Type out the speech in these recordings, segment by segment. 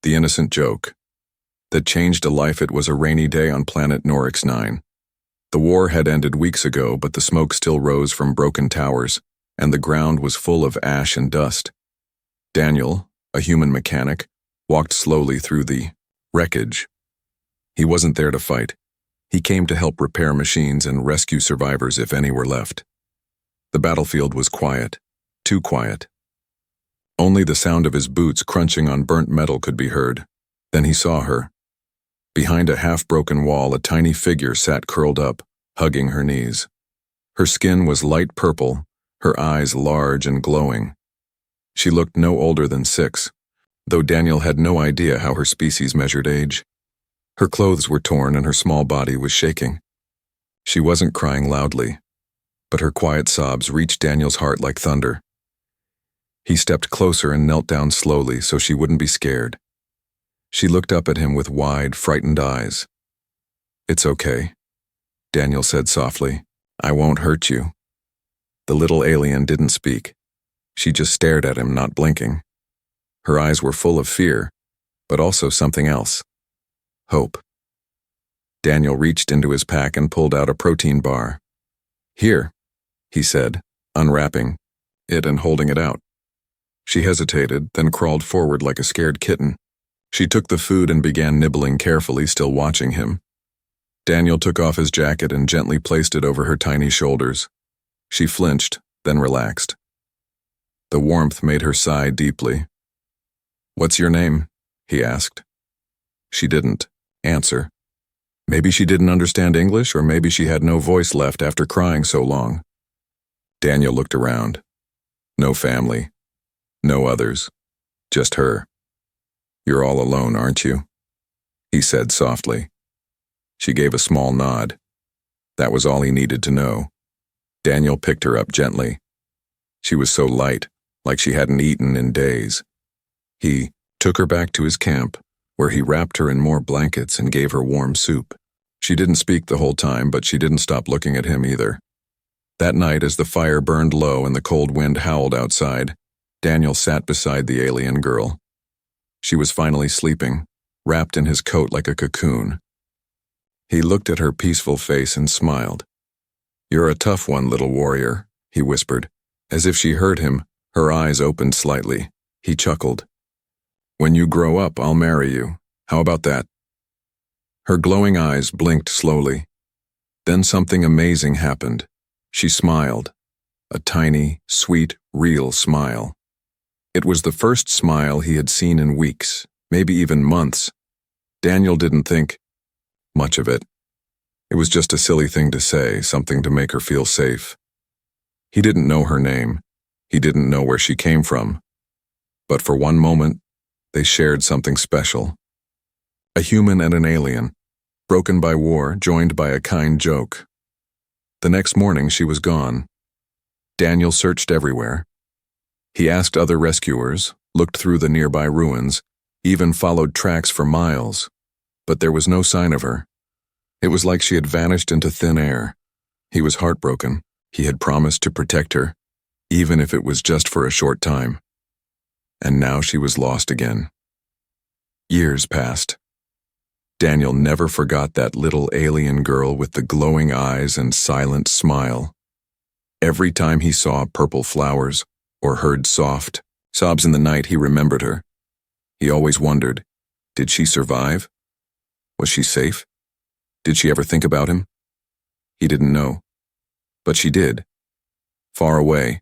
The innocent joke that changed a life. It was a rainy day on planet Norix 9. The war had ended weeks ago, but the smoke still rose from broken towers, and the ground was full of ash and dust. Daniel, a human mechanic, walked slowly through the wreckage. He wasn't there to fight. He came to help repair machines and rescue survivors if any were left. The battlefield was quiet, too quiet. Only the sound of his boots crunching on burnt metal could be heard. Then he saw her. Behind a half-broken wall, a tiny figure sat curled up, hugging her knees. Her skin was light purple, her eyes large and glowing. She looked no older than 6, though Daniel had no idea how her species measured age. Her clothes were torn and her small body was shaking. She wasn't crying loudly, but her quiet sobs reached Daniel's heart like thunder. He stepped closer and knelt down slowly so she wouldn't be scared. She looked up at him with wide, frightened eyes. "It's okay," Daniel said softly. "I won't hurt you." The little alien didn't speak. She just stared at him, not blinking. Her eyes were full of fear, but also something else. Hope. Daniel reached into his pack and pulled out a protein bar. "Here," he said, unwrapping it and holding it out. She hesitated, then crawled forward like a scared kitten. She took the food and began nibbling carefully, still watching him. Daniel took off his jacket and gently placed it over her tiny shoulders. She flinched, then relaxed. The warmth made her sigh deeply. "What's your name?" he asked. She didn't answer. Maybe she didn't understand English, or maybe she had no voice left after crying so long. Daniel looked around. No family. No others. Just her. "You're all alone, aren't you?" he said softly. She gave a small nod. That was all he needed to know. Daniel picked her up gently. She was so light, like she hadn't eaten in days. He took her back to his camp, where he wrapped her in more blankets and gave her warm soup. She didn't speak the whole time, but she didn't stop looking at him either. That night, as the fire burned low and the cold wind howled outside, Daniel sat beside the alien girl. She was finally sleeping, wrapped in his coat like a cocoon. He looked at her peaceful face and smiled. "You're a tough one, little warrior," he whispered. As if she heard him, her eyes opened slightly. He chuckled. "When you grow up, I'll marry you. How about that?" Her glowing eyes blinked slowly. Then something amazing happened. She smiled. A tiny, sweet, real smile. It was the first smile he had seen in weeks, maybe even months. Daniel didn't think much of it. It was just a silly thing to say, something to make her feel safe. He didn't know her name. He didn't know where she came from. But for one moment, they shared something special. A human and an alien, broken by war, joined by a kind joke. The next morning, she was gone. Daniel searched everywhere. He asked other rescuers, looked through the nearby ruins, even followed tracks for miles, but there was no sign of her. It was like she had vanished into thin air. He was heartbroken. He had promised to protect her, even if it was just for a short time. And now she was lost again. Years passed. Daniel never forgot that little alien girl with the glowing eyes and silent smile. Every time he saw purple flowers or heard soft sobs in the night, he remembered her. He always wondered, did she survive? Was she safe? Did she ever think about him? He didn't know. But she did. Far away,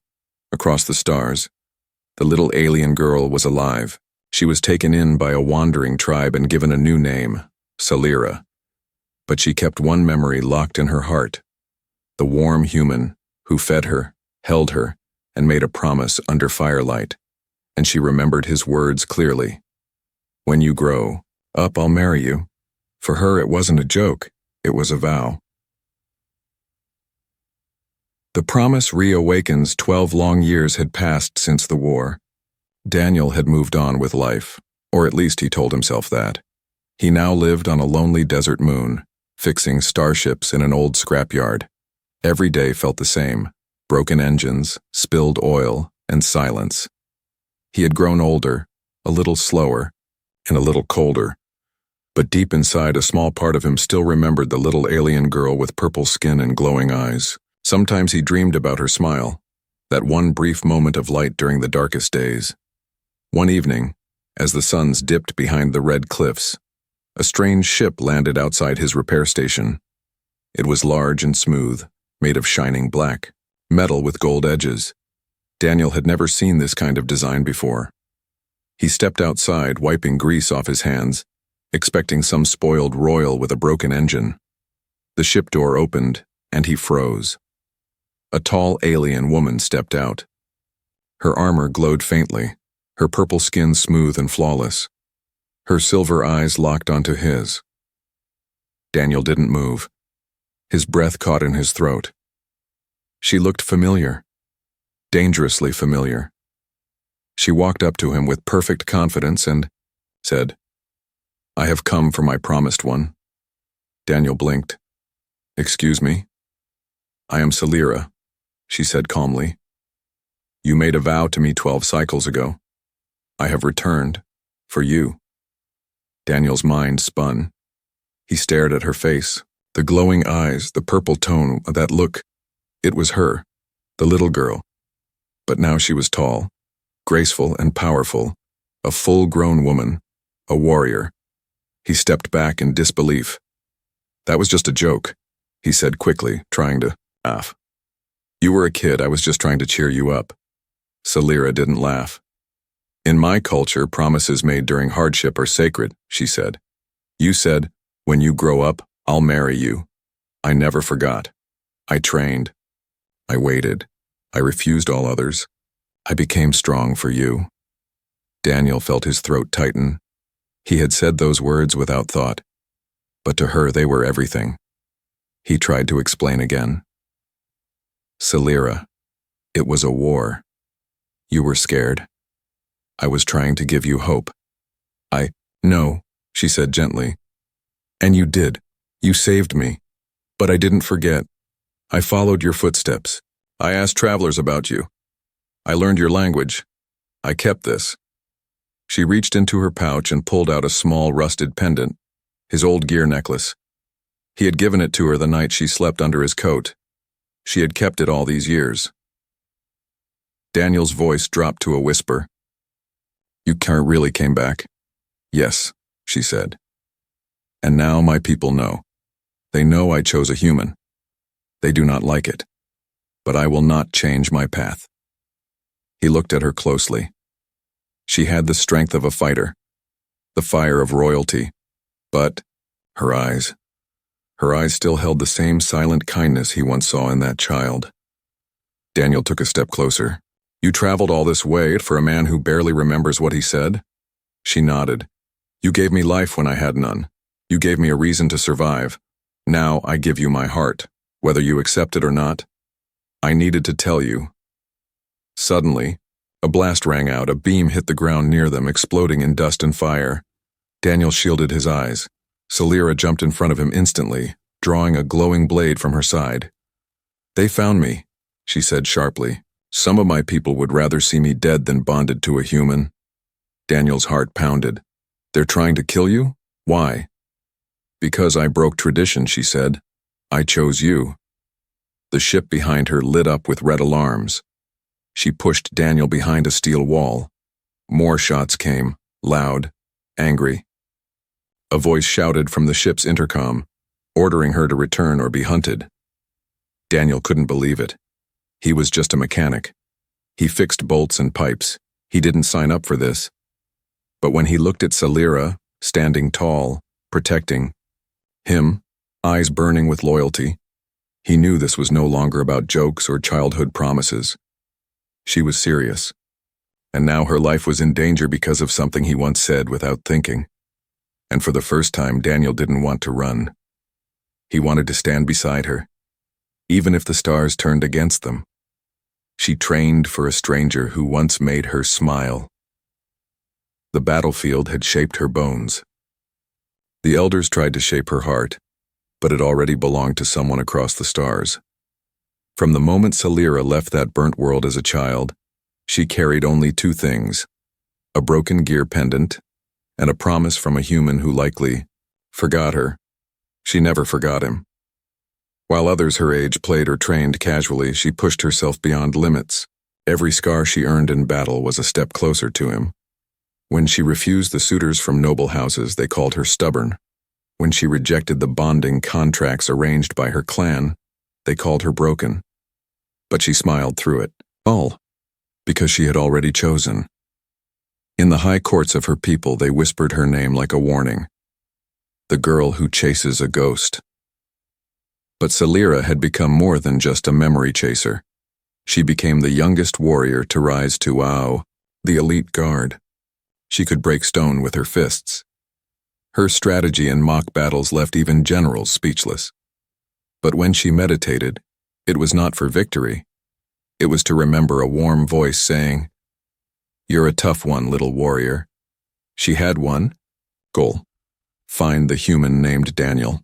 across the stars, the little alien girl was alive. She was taken in by a wandering tribe and given a new name, Salira. But she kept one memory locked in her heart, the warm human who fed her, held her, and made a promise under firelight. And she remembered his words clearly. "When you grow up, I'll marry you." For her, it wasn't a joke, it was a vow. The promise reawakens. 12 long years had passed since the war. Daniel had moved on with life, or at least he told himself that. He now lived on a lonely desert moon, fixing starships in an old scrapyard. Every day felt the same: broken engines, spilled oil, and silence. He had grown older, a little slower, and a little colder. But deep inside, a small part of him still remembered the little alien girl with purple skin and glowing eyes. Sometimes he dreamed about her smile, that one brief moment of light during the darkest days. One evening, as the suns dipped behind the red cliffs, a strange ship landed outside his repair station. It was large and smooth, made of shining black, metal with gold edges. Daniel had never seen this kind of design before. He stepped outside, wiping grease off his hands, expecting some spoiled royal with a broken engine. The ship door opened, and he froze. A tall alien woman stepped out. Her armor glowed faintly, her purple skin smooth and flawless. Her silver eyes locked onto his. Daniel didn't move. His breath caught in his throat. She looked familiar, dangerously familiar. She walked up to him with perfect confidence and said, "I have come for my promised one." Daniel blinked. "Excuse me?" "I am Salira," she said calmly. "You made a vow to me 12 cycles ago. I have returned, for you." Daniel's mind spun. He stared at her face, the glowing eyes, the purple tone, that look. It was her, the little girl. But now she was tall, graceful and powerful, a full-grown woman, a warrior. He stepped back in disbelief. "That was just a joke," he said quickly, trying to laugh. "You were a kid, I was just trying to cheer you up." Salira didn't laugh. "In my culture, promises made during hardship are sacred," she said. "You said, when you grow up, I'll marry you. I never forgot. I trained. I waited. I refused all others. I became strong for you." Daniel felt his throat tighten. He had said those words without thought, but to her they were everything. He tried to explain again. "Salira, it was a war. You were scared. I was trying to give you hope." "No," she said gently. "And you did. You saved me. But I didn't forget. I followed your footsteps. I asked travelers about you. I learned your language. I kept this." She reached into her pouch and pulled out a small rusted pendant, his old gear necklace. He had given it to her the night she slept under his coat. She had kept it all these years. Daniel's voice dropped to a whisper. "You really came back?" "Yes," she said. "And now my people know. They know I chose a human. They do not like it. But I will not change my path." He looked at her closely. She had the strength of a fighter, the fire of royalty, but her eyes still held the same silent kindness he once saw in that child. Daniel took a step closer. "You traveled all this way for a man who barely remembers what he said?" She nodded. "You gave me life when I had none. You gave me a reason to survive. Now I give you my heart, whether you accept it or not. I needed to tell you." Suddenly, a blast rang out, a beam hit the ground near them, exploding in dust and fire. Daniel shielded his eyes. Salira jumped in front of him instantly, drawing a glowing blade from her side. "They found me," she said sharply. "Some of my people would rather see me dead than bonded to a human." Daniel's heart pounded. "They're trying to kill you? Why?" "Because I broke tradition," she said. "I chose you." The ship behind her lit up with red alarms. She pushed Daniel behind a steel wall. More shots came, loud, angry. A voice shouted from the ship's intercom, ordering her to return or be hunted. Daniel couldn't believe it. He was just a mechanic. He fixed bolts and pipes. He didn't sign up for this. But when he looked at Salira, standing tall, protecting him, eyes burning with loyalty, he knew this was no longer about jokes or childhood promises. She was serious. And now her life was in danger because of something he once said without thinking. And for the first time, Daniel didn't want to run. He wanted to stand beside her, even if the stars turned against them. She trained for a stranger who once made her smile. The battlefield had shaped her bones. The elders tried to shape her heart, but it already belonged to someone across the stars. From the moment Salira left that burnt world as a child, she carried only two things: a broken gear pendant and a promise from a human who likely forgot her. She never forgot him. While others her age played or trained casually, she pushed herself beyond limits. Every scar she earned in battle was a step closer to him. When she refused the suitors from noble houses, they called her stubborn. When she rejected the bonding contracts arranged by her clan, they called her broken. But she smiled through it, all because she had already chosen. In the high courts of her people, they whispered her name like a warning. The girl who chases a ghost. But Celira had become more than just a memory chaser. She became the youngest warrior to rise to the elite guard. She could break stone with her fists. Her strategy in mock battles left even generals speechless. But when she meditated, it was not for victory. It was to remember a warm voice saying, "You're a tough one, little warrior." She had one goal: find the human named Daniel.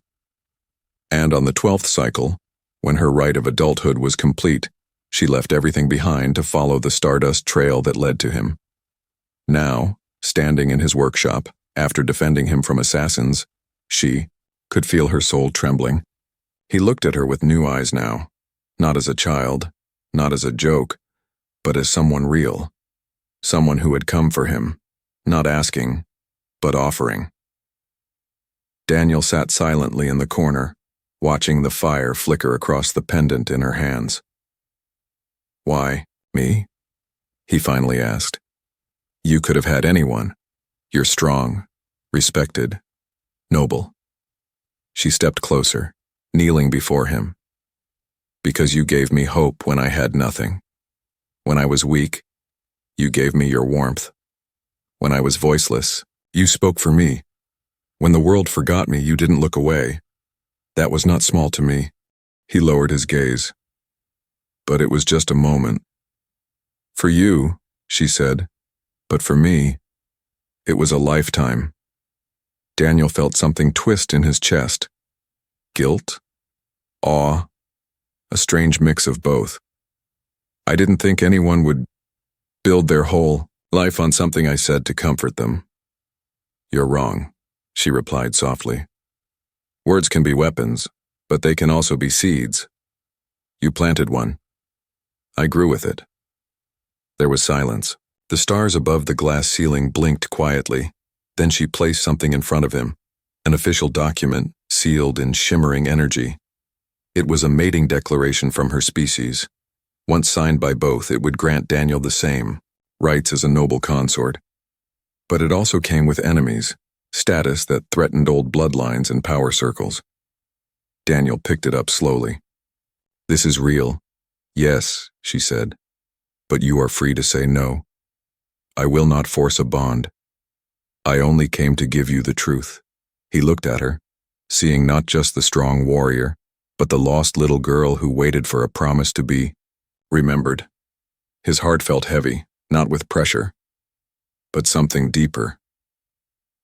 And on the 12th cycle, when her rite of adulthood was complete, she left everything behind to follow the stardust trail that led to him. Now, standing in his workshop, after defending him from assassins, she could feel her soul trembling. He looked at her with new eyes now, not as a child, not as a joke, but as someone real, someone who had come for him, not asking, but offering. Daniel sat silently in the corner, watching the fire flicker across the pendant in her hands. "Why, me?" he finally asked. "You could have had anyone. You're strong, respected, noble." She stepped closer, kneeling before him. "Because you gave me hope when I had nothing. When I was weak, you gave me your warmth. When I was voiceless, you spoke for me. When the world forgot me, you didn't look away. That was not small to me." He lowered his gaze. "But it was just a moment." "For you," she said, "but for me, it was a lifetime." Daniel felt something twist in his chest. Guilt? Awe? A strange mix of both. "I didn't think anyone would build their whole life on something I said to comfort them." "You're wrong," she replied softly. "Words can be weapons, but they can also be seeds. You planted one. I grew with it." There was silence. The stars above the glass ceiling blinked quietly. Then she placed something in front of him, an official document sealed in shimmering energy. It was a mating declaration from her species. Once signed by both, it would grant Daniel the same rights as a noble consort. But it also came with enemies, status that threatened old bloodlines and power circles. Daniel picked it up slowly. "This is real." "Yes," she said, "but you are free to say no. I will not force a bond. I only came to give you the truth." He looked at her, seeing not just the strong warrior, but the lost little girl who waited for a promise to be remembered. His heart felt heavy, not with pressure, but something deeper.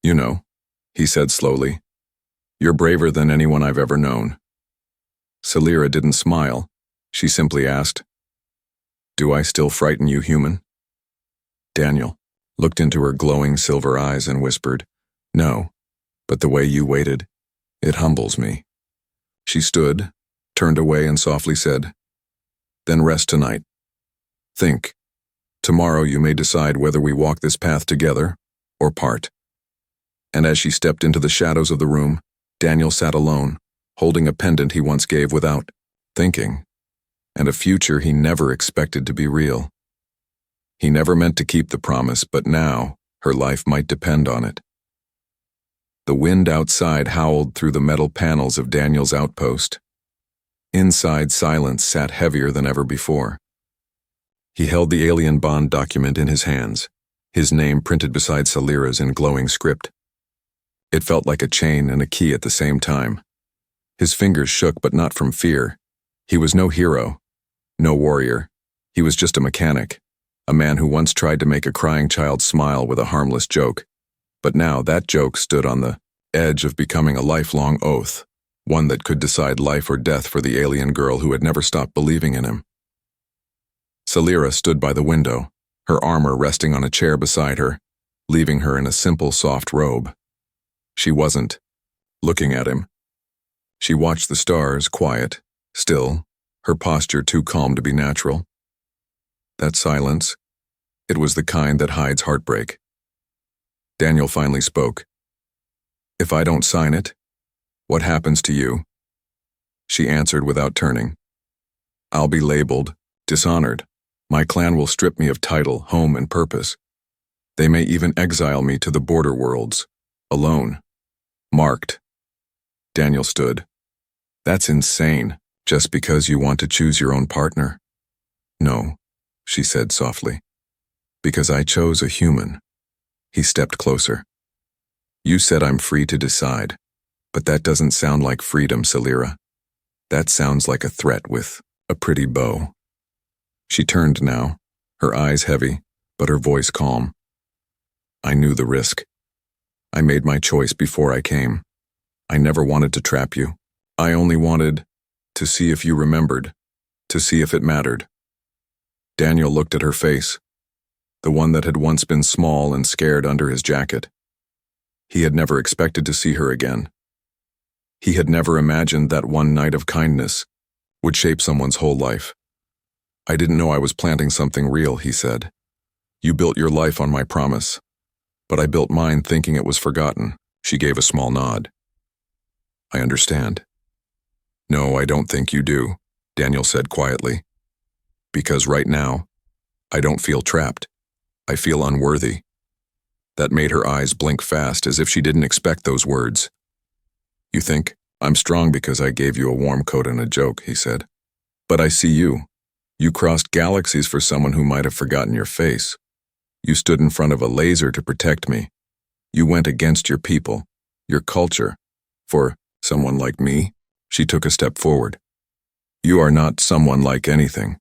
"You know," he said slowly, "you're braver than anyone I've ever known." Celira didn't smile. She simply asked, "Do I still frighten you, human?" Daniel looked into her glowing silver eyes and whispered, "No, but the way you waited, it humbles me." She stood, turned away and softly said, "Then rest tonight. Think. Tomorrow you may decide whether we walk this path together or part." And as she stepped into the shadows of the room, Daniel sat alone, holding a pendant he once gave without thinking, and a future he never expected to be real. He never meant to keep the promise, but now her life might depend on it. The wind outside howled through the metal panels of Daniel's outpost. Inside, silence sat heavier than ever before. He held the alien bond document in his hands, his name printed beside Celira's in glowing script. It felt like a chain and a key at the same time. His fingers shook, but not from fear. He was no hero, no warrior. He was just a mechanic, a man who once tried to make a crying child smile with a harmless joke. But now that joke stood on the edge of becoming a lifelong oath, one that could decide life or death for the alien girl who had never stopped believing in him. Celira stood by the window, her armor resting on a chair beside her, leaving her in a simple, soft robe. She wasn't looking at him. She watched the stars, quiet, still, her posture too calm to be natural. That silence, it was the kind that hides heartbreak. Daniel finally spoke. "If I don't sign it, what happens to you?" She answered without turning. "I'll be labeled, dishonored. My clan will strip me of title, home, and purpose. They may even exile me to the border worlds, alone, marked." Daniel stood. "That's insane, just because you want to choose your own partner." "No," she said softly. "Because I chose a human." He stepped closer. "You said I'm free to decide, but that doesn't sound like freedom, Celira. That sounds like a threat with a pretty bow." She turned now, her eyes heavy, but her voice calm. "I knew the risk. I made my choice before I came. I never wanted to trap you. I only wanted to see if you remembered, to see if it mattered." Daniel looked at her face, the one that had once been small and scared under his jacket. He had never expected to see her again. He had never imagined that one night of kindness would shape someone's whole life. "I didn't know I was planting something real," he said. "You built your life on my promise, but I built mine thinking it was forgotten." She gave a small nod. "I understand." "No, I don't think you do," Daniel said quietly. "Because right now, I don't feel trapped. I feel unworthy." That made her eyes blink fast as if she didn't expect those words. "You think I'm strong because I gave you a warm coat and a joke," he said. "But I see you. You crossed galaxies for someone who might have forgotten your face. You stood in front of a laser to protect me. You went against your people, your culture. For someone like me," she took a step forward. "You are not someone like anything.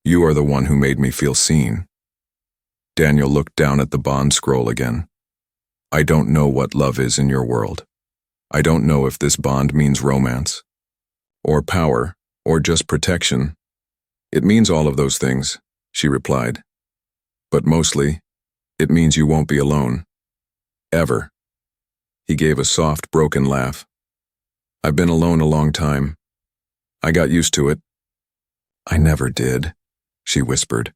You are the one who made me feel seen." Daniel looked down at the bond scroll again. "I don't know what love is in your world. I don't know if this bond means romance, or power, or just protection. It means all of those things," she replied. "But mostly, it means you won't be alone. Ever." He gave a soft, broken laugh. "I've been alone a long time. I got used to it." "I never did," she whispered.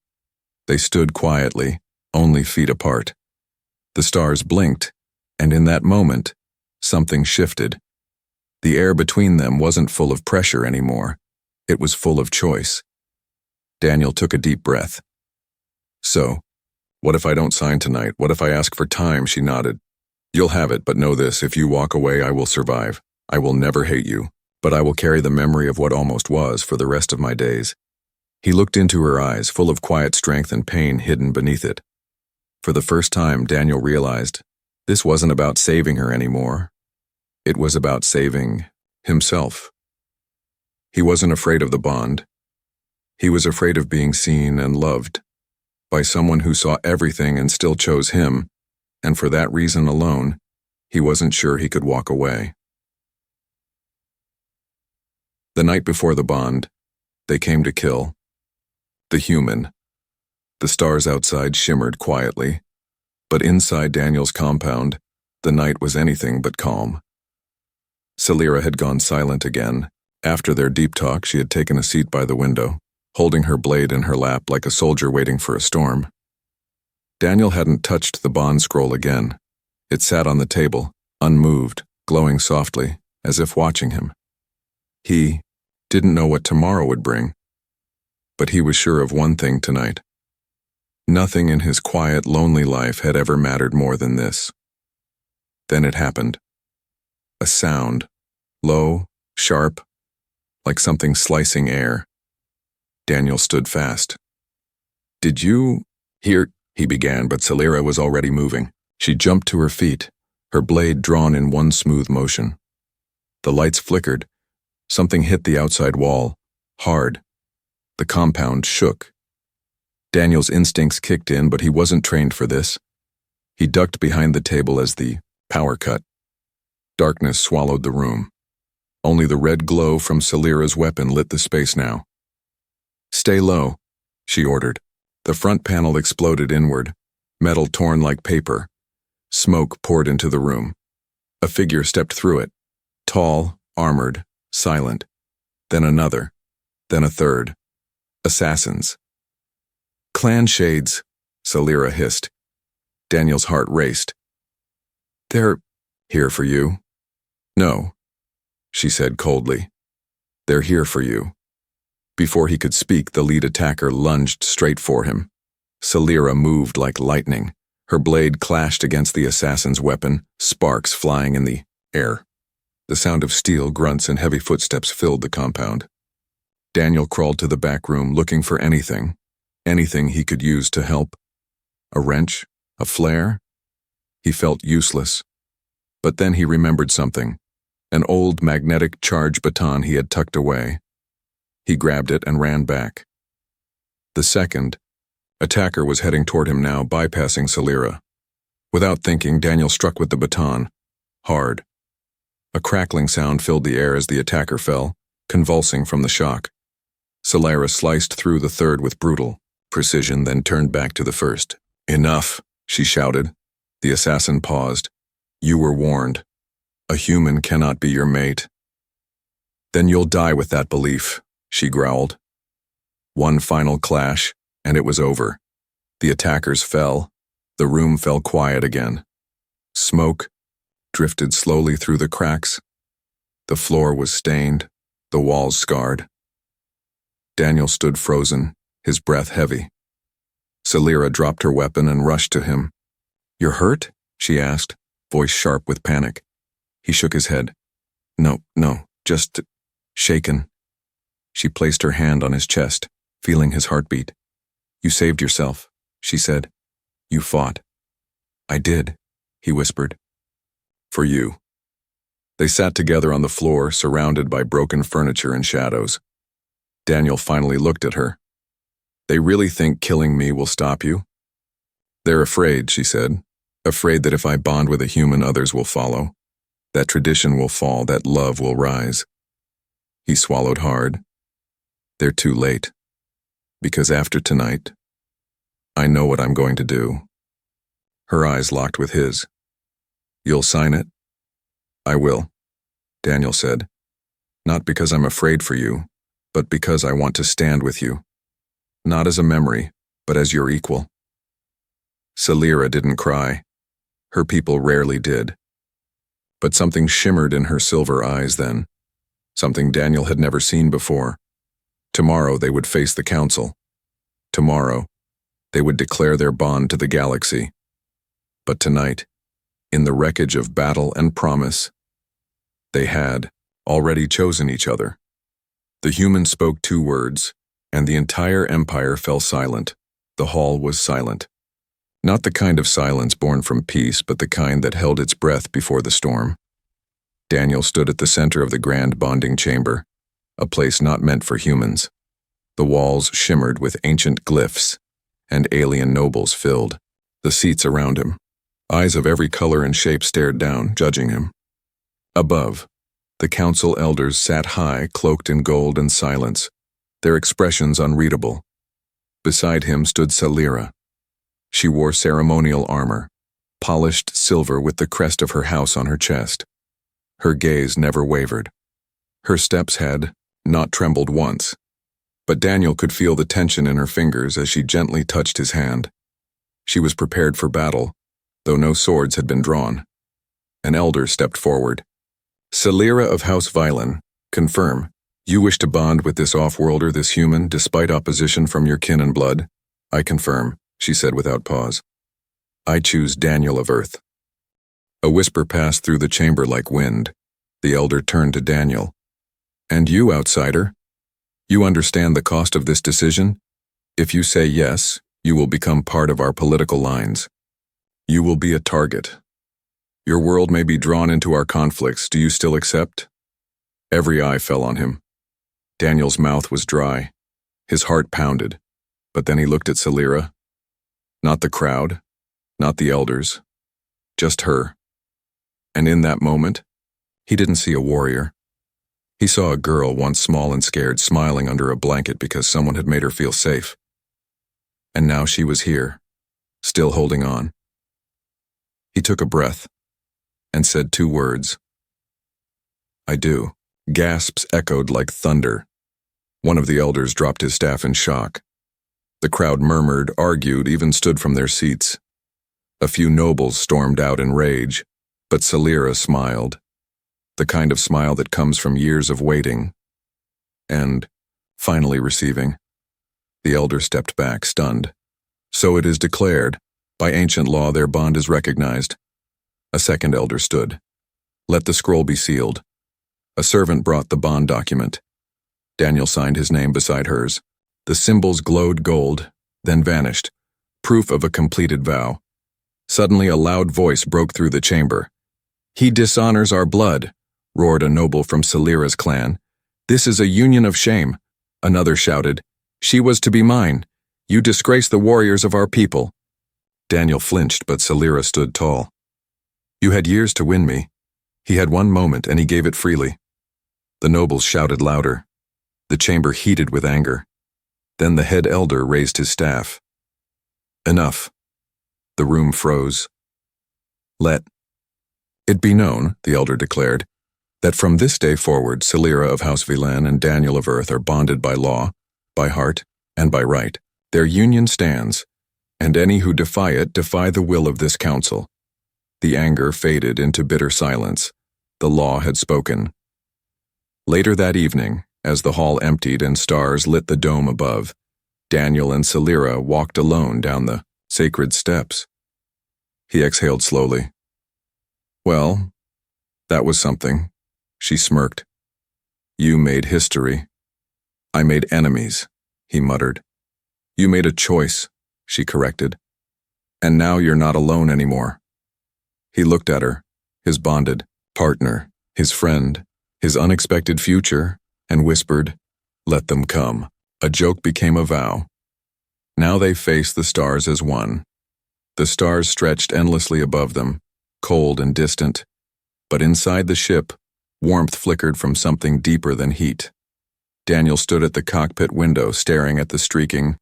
They stood quietly, only feet apart. The stars blinked, and in that moment, something shifted. The air between them wasn't full of pressure anymore. It was full of choice. Daniel took a deep breath. "So, what if I don't sign tonight? What if I ask for time?" She nodded. "You'll have it, but know this, if you walk away, I will survive. I will never hate you, but I will carry the memory of what almost was for the rest of my days." He looked into her eyes, full of quiet strength and pain hidden beneath it. For the first time, Daniel realized this wasn't about saving her anymore. It was about saving himself. He wasn't afraid of the bond. He was afraid of being seen and loved by someone who saw everything and still chose him, and for that reason alone, he wasn't sure he could walk away. The night before the bond, they came to kill. The human. The stars outside shimmered quietly, but inside Daniel's compound, the night was anything but calm. Celira had gone silent again. After their deep talk, she had taken a seat by the window, holding her blade in her lap like a soldier waiting for a storm. Daniel hadn't touched the bond scroll again. It sat on the table, unmoved, glowing softly, as if watching him. He didn't know what tomorrow would bring, but he was sure of one thing tonight. Nothing in his quiet, lonely life had ever mattered more than this. Then it happened. A sound, low, sharp, like something slicing air. Daniel stood fast. "Did you hear?" he began, but Celira was already moving. She jumped to her feet, her blade drawn in one smooth motion. The lights flickered. Something hit the outside wall, hard. The compound shook. Daniel's instincts kicked in, but he wasn't trained for this. He ducked behind the table as the power cut. Darkness swallowed the room. Only the red glow from Celira's weapon lit the space now. "Stay low," she ordered. The front panel exploded inward, metal torn like paper, Smoke poured into the room. A figure stepped through it, tall, armored, silent. Then another, then a third. Assassins. "Clan shades," Salira hissed. Daniel's heart raced. "They're here for you?" "No," she said coldly. "They're here for you." Before he could speak, the lead attacker lunged straight for him. Salira moved like lightning. Her blade clashed against the assassin's weapon, sparks flying in the air. The sound of steel grunts and heavy footsteps filled the compound. Daniel crawled to the back room looking for anything he could use to help. A wrench? A flare? He felt useless. But then he remembered something. An old magnetic charge baton he had tucked away. He grabbed it and ran back. The second attacker was heading toward him now, bypassing Salira. Without thinking, Daniel struck with the baton. Hard. A crackling sound filled the air as the attacker fell, convulsing from the shock. Salira sliced through the third with brutal precision, then turned back to the first. "Enough," she shouted. The assassin paused. "You were warned. A human cannot be your mate." "Then you'll die with that belief," she growled. One final clash, and it was over. The attackers fell. The room fell quiet again. Smoke drifted slowly through the cracks. The floor was stained, the walls scarred. Daniel stood frozen, his breath heavy. Salira dropped her weapon and rushed to him. "You're hurt?" she asked, voice sharp with panic. He shook his head. No, just shaken." She placed her hand on his chest, feeling his heartbeat. "You saved yourself," she said. "You fought." "I did," he whispered. "For you." They sat together on the floor, surrounded by broken furniture and shadows. Daniel finally looked at her. "They really think killing me will stop you?" "They're afraid," she said. "Afraid that if I bond with a human, others will follow. That tradition will fall, that love will rise." He swallowed hard. "They're too late. Because after tonight, I know what I'm going to do." Her eyes locked with his. "You'll sign it?" "I will," Daniel said. "Not because I'm afraid for you, but because I want to stand with you. Not as a memory, but as your equal." Salira didn't cry. Her people rarely did. But something shimmered in her silver eyes then. Something Daniel had never seen before. Tomorrow they would face the council. Tomorrow, they would declare their bond to the galaxy. But tonight, in the wreckage of battle and promise, they had already chosen each other. The human spoke 2 words, and the entire empire fell silent. The hall was silent. Not the kind of silence born from peace, but the kind that held its breath before the storm. Daniel stood at the center of the grand bonding chamber, a place not meant for humans. The walls shimmered with ancient glyphs, and alien nobles filled the seats around him. Eyes of every color and shape stared down, judging him. Above, the council elders sat high, cloaked in gold and silence, their expressions unreadable. Beside him stood Salira. She wore ceremonial armor, polished silver with the crest of her house on her chest. Her gaze never wavered. Her steps had not trembled once, but Daniel could feel the tension in her fingers as she gently touched his hand. She was prepared for battle, though no swords had been drawn. An elder stepped forward. "Salira of House Violin, confirm. You wish to bond with this off-worlder, this human, despite opposition from your kin and blood?" "I confirm," she said without pause. "I choose Daniel of Earth." A whisper passed through the chamber like wind. The elder turned to Daniel. "And you, outsider? You understand the cost of this decision? If you say yes, you will become part of our political lines. You will be a target. Your world may be drawn into our conflicts. Do you still accept?" Every eye fell on him. Daniel's mouth was dry. His heart pounded. But then he looked at Salira. Not the crowd, not the elders, just her. And in that moment, he didn't see a warrior. He saw a girl, once small and scared, smiling under a blanket because someone had made her feel safe. And now she was here, still holding on. He took a breath and said 2 words. I do. Gasps echoed like thunder. One of the elders dropped his staff in shock. The crowd murmured, argued, even stood from their seats. A few nobles stormed out in rage, but Celira smiled. The kind of smile that comes from years of waiting. And, finally receiving. The elder stepped back, stunned. So it is declared. By ancient law, their bond is recognized. A second elder stood. Let the scroll be sealed. A servant brought the bond document. Daniel signed his name beside hers. The symbols glowed gold, then vanished, proof of a completed vow. Suddenly a loud voice broke through the chamber. He dishonors our blood, roared a noble from Celira's clan. This is a union of shame. Another shouted, she was to be mine. You disgrace the warriors of our people. Daniel flinched, but Celira stood tall. You had years to win me. He had one moment, and he gave it freely. The nobles shouted louder. The chamber heated with anger. Then the head elder raised his staff. Enough. The room froze. Let it be known, the elder declared, that from this day forward, Celira of House Vilain and Daniel of Earth are bonded by law, by heart, and by right. Their union stands, and any who defy it defy the will of this council. The anger faded into bitter silence. The law had spoken. Later that evening, as the hall emptied and stars lit the dome above, Daniel and Celira walked alone down the sacred steps. He exhaled slowly. Well, that was something, she smirked. You made history. I made enemies, he muttered. You made a choice, she corrected. And now you're not alone anymore. He looked at her, his bonded partner, his friend, his unexpected future, and whispered, let them come. A joke became a vow. Now they faced the stars as one. The stars stretched endlessly above them, cold and distant. But inside the ship, warmth flickered from something deeper than heat. Daniel stood at the cockpit window, staring at the streaking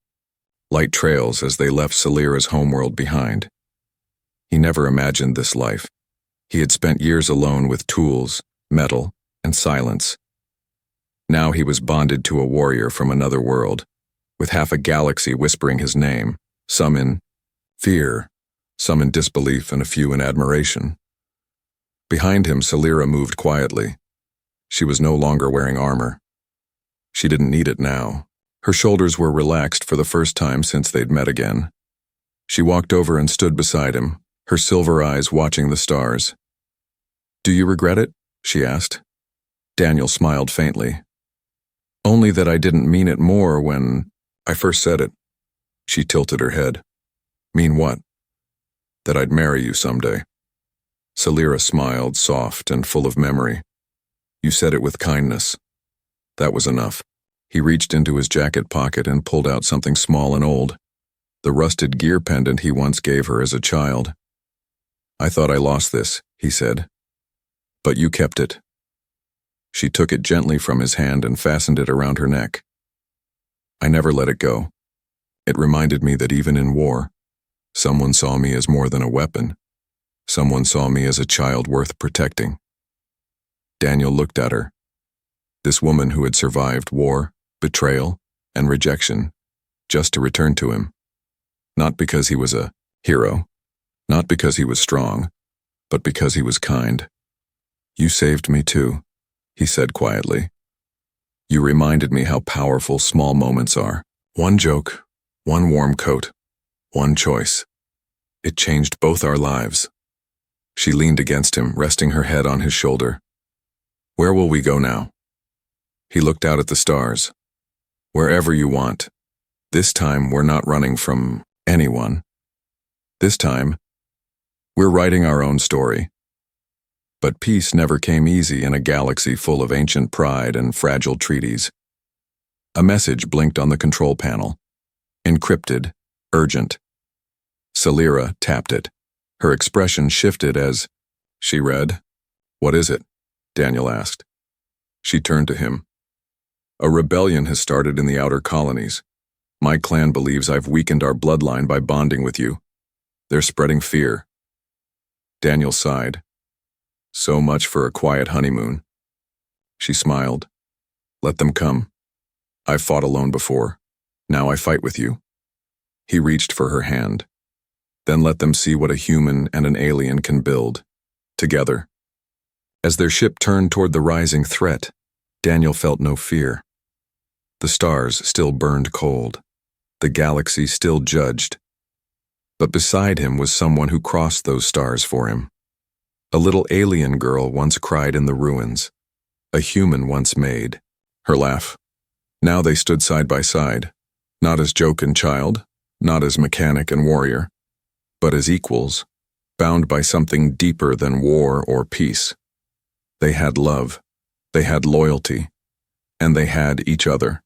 light trails as they left Celira's homeworld behind. He never imagined this life. He had spent years alone with tools, metal, and silence. Now he was bonded to a warrior from another world, with half a galaxy whispering his name, some in fear, some in disbelief, and a few in admiration. Behind him, Celira moved quietly. She was no longer wearing armor. She didn't need it now. Her shoulders were relaxed for the first time since they'd met again. She walked over and stood beside him, her silver eyes watching the stars. Do you regret it? She asked. Daniel smiled faintly. Only that I didn't mean it more when I first said it. She tilted her head. Mean what? That I'd marry you someday. Celira smiled, soft and full of memory. You said it with kindness. That was enough. He reached into his jacket pocket and pulled out something small and old, the rusted gear pendant he once gave her as a child. I thought I lost this, he said. But you kept it. She took it gently from his hand and fastened it around her neck. I never let it go. It reminded me that even in war, someone saw me as more than a weapon. Someone saw me as a child worth protecting. Daniel looked at her. This woman who had survived war, betrayal, and rejection, just to return to him. Not because he was a hero, not because he was strong, but because he was kind. You saved me too, he said quietly. You reminded me how powerful small moments are. One joke, one warm coat, one choice. It changed both our lives. She leaned against him, resting her head on his shoulder. Where will we go now? He looked out at the stars. Wherever you want. This time, we're not running from anyone. This time, we're writing our own story. But peace never came easy in a galaxy full of ancient pride and fragile treaties. A message blinked on the control panel. Encrypted, urgent. Celira tapped it. Her expression shifted as she read. What is it? Daniel asked. She turned to him. A rebellion has started in the outer colonies. My clan believes I've weakened our bloodline by bonding with you. They're spreading fear. Daniel sighed. So much for a quiet honeymoon. She smiled. Let them come. I've fought alone before. Now I fight with you. He reached for her hand. Then let them see what a human and an alien can build. Together. As their ship turned toward the rising threat, Daniel felt no fear. The stars still burned cold. The galaxy still judged. But beside him was someone who crossed those stars for him. A little alien girl once cried in the ruins. A human once made. Her laugh. Now they stood side by side, not as joke and child, not as mechanic and warrior, but as equals, bound by something deeper than war or peace. They had love, they had loyalty, and they had each other.